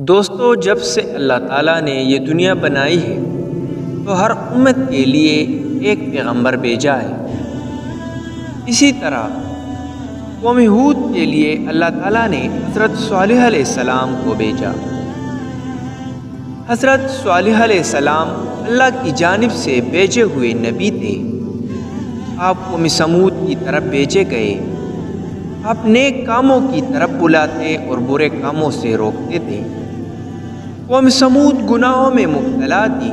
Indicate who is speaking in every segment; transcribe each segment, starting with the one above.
Speaker 1: دوستو، جب سے اللہ تعالیٰ نے یہ دنیا بنائی ہے تو ہر امت کے لیے ایک پیغمبر بھیجا ہے۔ اسی طرح قوم ہود کے لیے اللہ تعالیٰ نے حضرت صالح علیہ السلام کو بھیجا۔ حضرت صالح علیہ السلام اللہ کی جانب سے بھیجے ہوئے نبی تھے۔ آپ قوم سمود کی طرف بھیجے گئے۔ آپ نیک کاموں کی طرف بلاتے اور برے کاموں سے روکتے تھے۔ قوم سمود گناہوں میں مبتلا تھی۔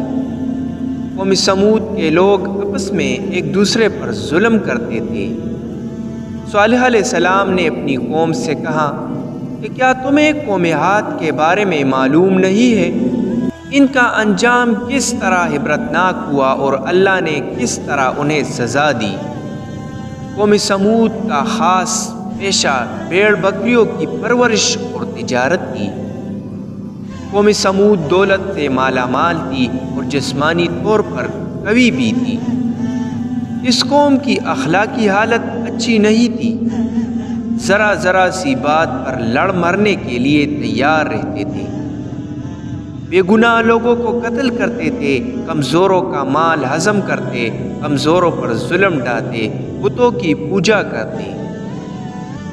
Speaker 1: قوم سمود کے لوگ آپس میں ایک دوسرے پر ظلم کرتے تھے۔ صالح علیہ السلام نے اپنی قوم سے کہا کہ کیا تمہیں قوم عاد کے بارے میں معلوم نہیں ہے؟ ان کا انجام کس طرح عبرتناک ہوا اور اللہ نے کس طرح انہیں سزا دی۔ قوم سمود کا خاص پیشہ بھیڑ بکریوں کی پرورش اور تجارت تھی۔ قوم سمود دولت سے مالا مال تھی اور جسمانی طور پر قوی بھی تھی۔ اس قوم کی اخلاقی حالت اچھی نہیں تھی۔ ذرا ذرا سی بات پر لڑ مرنے کے لیے تیار رہتے تھے۔ بے گناہ لوگوں کو قتل کرتے تھے، کمزوروں کا مال ہضم کرتے، کمزوروں پر ظلم ڈھاتے، بتوں کی پوجا کرتے۔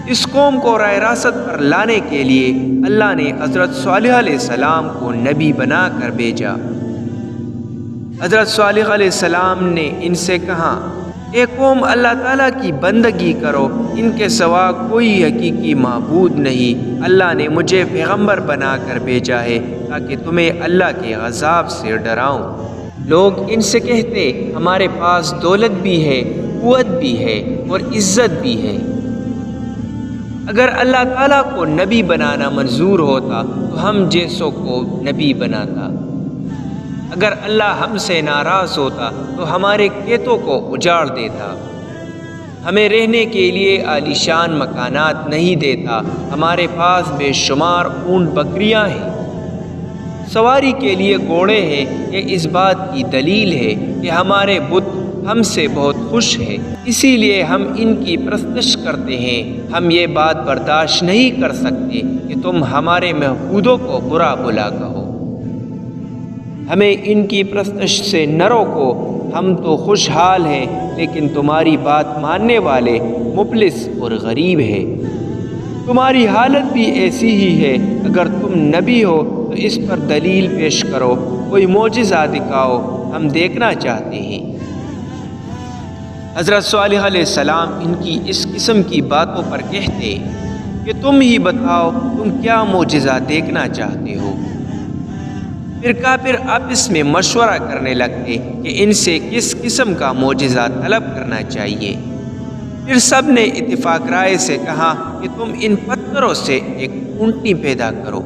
Speaker 1: اس قوم کو راہ راست پر لانے کے لیے اللہ نے حضرت صالح علیہ السلام کو نبی بنا کر بھیجا۔ حضرت صالح علیہ السلام نے ان سے کہا، اے قوم، اللہ تعالیٰ کی بندگی کرو، ان کے سوا کوئی حقیقی معبود نہیں۔ اللہ نے مجھے پیغمبر بنا کر بھیجا ہے تاکہ تمہیں اللہ کے عذاب سے ڈراؤں۔ لوگ ان سے کہتے، ہمارے پاس دولت بھی ہے، قوت بھی ہے اور عزت بھی ہے۔ اگر اللہ تعالیٰ کو نبی بنانا منظور ہوتا تو ہم جیسوں کو نبی بناتا۔ اگر اللہ ہم سے ناراض ہوتا تو ہمارے کھیتوں کو اجاڑ دیتا، ہمیں رہنے کے لیے عالیشان مکانات نہیں دیتا۔ ہمارے پاس بے شمار اونٹ بکریاں ہیں، سواری کے لیے گھوڑے ہیں۔ یہ اس بات کی دلیل ہے کہ ہمارے بت ہم سے بہت خوش ہے، اسی لیے ہم ان کی پرستش کرتے ہیں۔ ہم یہ بات برداشت نہیں کر سکتے کہ تم ہمارے معبودوں کو برا بھلا کہو۔ ہمیں ان کی پرستش سے نہ روکو، ہم تو خوشحال ہیں، لیکن تمہاری بات ماننے والے مفلس اور غریب ہیں۔ تمہاری حالت بھی ایسی ہی ہے۔ اگر تم نبی ہو تو اس پر دلیل پیش کرو، کوئی معجزہ دکھاؤ، ہم دیکھنا چاہتے ہیں۔ حضرت صالح علیہ السلام ان کی اس قسم کی باتوں پر کہتے کہ تم ہی بتاؤ، تم کیا معجزہ دیکھنا چاہتے ہو؟ پھر کافر آپس میں مشورہ کرنے لگتے کہ ان سے کس قسم کا معجزہ طلب کرنا چاہیے۔ پھر سب نے اتفاق رائے سے کہا کہ تم ان پتھروں سے ایک اونٹنی پیدا کرو،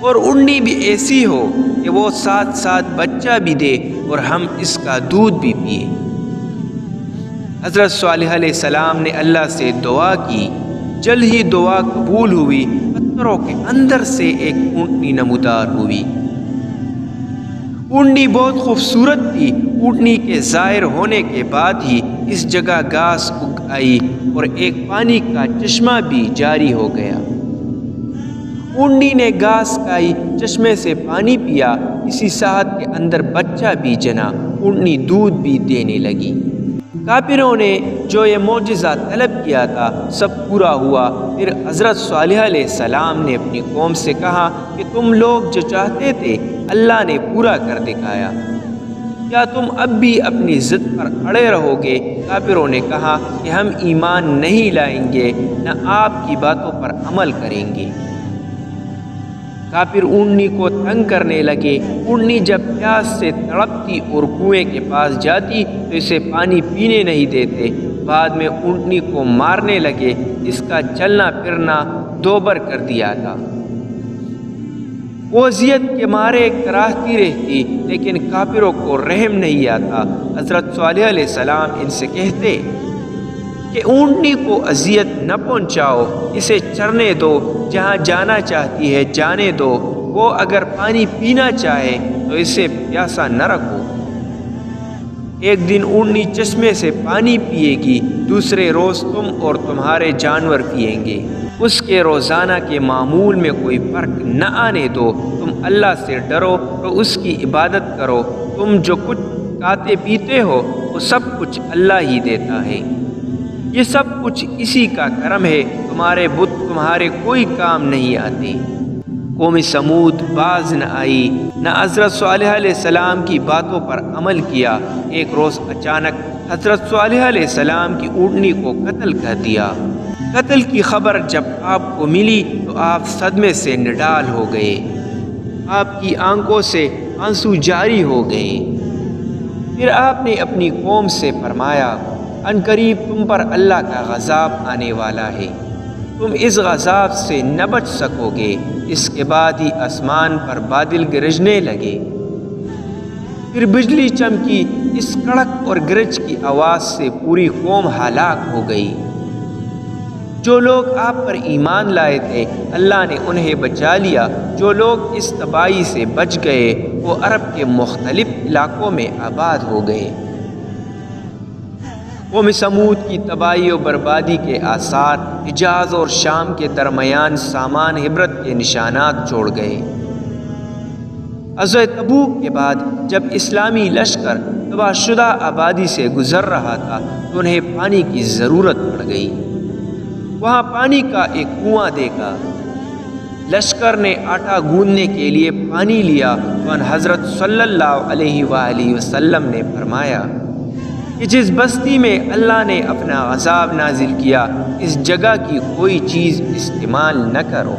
Speaker 1: اور اونٹنی بھی ایسی ہو کہ وہ ساتھ ساتھ بچہ بھی دے اور ہم اس کا دودھ بھی پیے۔ حضرت صالح علیہ السلام نے اللہ سے دعا کی۔ جلد ہی دعا قبول ہوئی۔ پتھروں کے اندر سے ایک اونٹنی نمودار ہوئی۔ اونٹنی بہت خوبصورت تھی۔ اونٹنی کے ظاہر ہونے کے بعد ہی اس جگہ گھاس اگ آئی اور ایک پانی کا چشمہ بھی جاری ہو گیا۔ اونٹنی نے گھاس کھائی، چشمے سے پانی پیا، اسی ساحت کے اندر بچہ بھی جنا۔ اونٹنی دودھ بھی دینے لگی۔ کافروں نے جو یہ معجزہ طلب کیا تھا سب پورا ہوا۔ پھر حضرت صالح علیہ السلام نے اپنی قوم سے کہا کہ تم لوگ جو چاہتے تھے اللہ نے پورا کر دکھایا، کیا تم اب بھی اپنی ضد پر اڑے رہو گے؟ کافروں نے کہا کہ ہم ایمان نہیں لائیں گے، نہ آپ کی باتوں پر عمل کریں گے۔ کافر اونٹنی کو تنگ کرنے لگے۔ اونٹنی جب پیاس سے تڑپتی اور کنویں کے پاس جاتی تو اسے پانی پینے نہیں دیتے۔ بعد میں اونٹنی کو مارنے لگے، اس کا چلنا پھرنا دوبر کر دیا تھا۔ وہ اذیت کے مارے کراہتی رہتی، لیکن کافروں کو رحم نہیں آتا۔ حضرت صالح علیہ السلام ان سے کہتے کہ اونٹنی کو اذیت نہ پہنچاؤ، اسے چرنے دو، جہاں جانا چاہتی ہے جانے دو۔ وہ اگر پانی پینا چاہے تو اسے پیاسا نہ رکھو۔ ایک دن اونٹنی چشمے سے پانی پیے گی، دوسرے روز تم اور تمہارے جانور پیئیں گے۔ اس کے روزانہ کے معمول میں کوئی فرق نہ آنے دو۔ تم اللہ سے ڈرو تو اس کی عبادت کرو۔ تم جو کچھ کھاتے پیتے ہو وہ سب کچھ اللہ ہی دیتا ہے۔ یہ سب کچھ اسی کا کرم ہے، تمہارے بت تمہارے کوئی کام نہیں آتے۔ قوم سمود باز نہ آئی، نہ حضرت صالح علیہ السلام کی باتوں پر عمل کیا۔ ایک روز اچانک حضرت صالح علیہ السلام کی اونٹنی کو قتل کر دیا۔ قتل کی خبر جب آپ کو ملی تو آپ صدمے سے نڈال ہو گئے، آپ کی آنکھوں سے آنسو جاری ہو گئے۔ پھر آپ نے اپنی قوم سے فرمایا، عنقریب تم پر اللہ کا غضب آنے والا ہے، تم اس غضب سے نہ بچ سکو گے۔ اس کے بعد ہی آسمان پر بادل گرجنے لگے، پھر بجلی چمکی، اس کڑک اور گرج کی آواز سے پوری قوم ہلاک ہو گئی۔ جو لوگ آپ پر ایمان لائے تھے اللہ نے انہیں بچا لیا۔ جو لوگ اس تباہی سے بچ گئے وہ عرب کے مختلف علاقوں میں آباد ہو گئے۔ قوم سمود کی تباہی و بربادی کے آثار حجاز اور شام کے درمیان سامان عبرت کے نشانات چھوڑ گئے۔ غزوہ تبوک کے بعد جب اسلامی لشکر تباہ شدہ آبادی سے گزر رہا تھا تو انہیں پانی کی ضرورت پڑ گئی۔ وہاں پانی کا ایک کنواں دیکھا۔ لشکر نے آٹا گوندنے کے لیے پانی لیا تو حضرت صلی اللہ علیہ وآلہ وسلم نے فرمایا کہ جس بستی میں اللہ نے اپنا عذاب نازل کیا اس جگہ کی کوئی چیز استعمال نہ کرو۔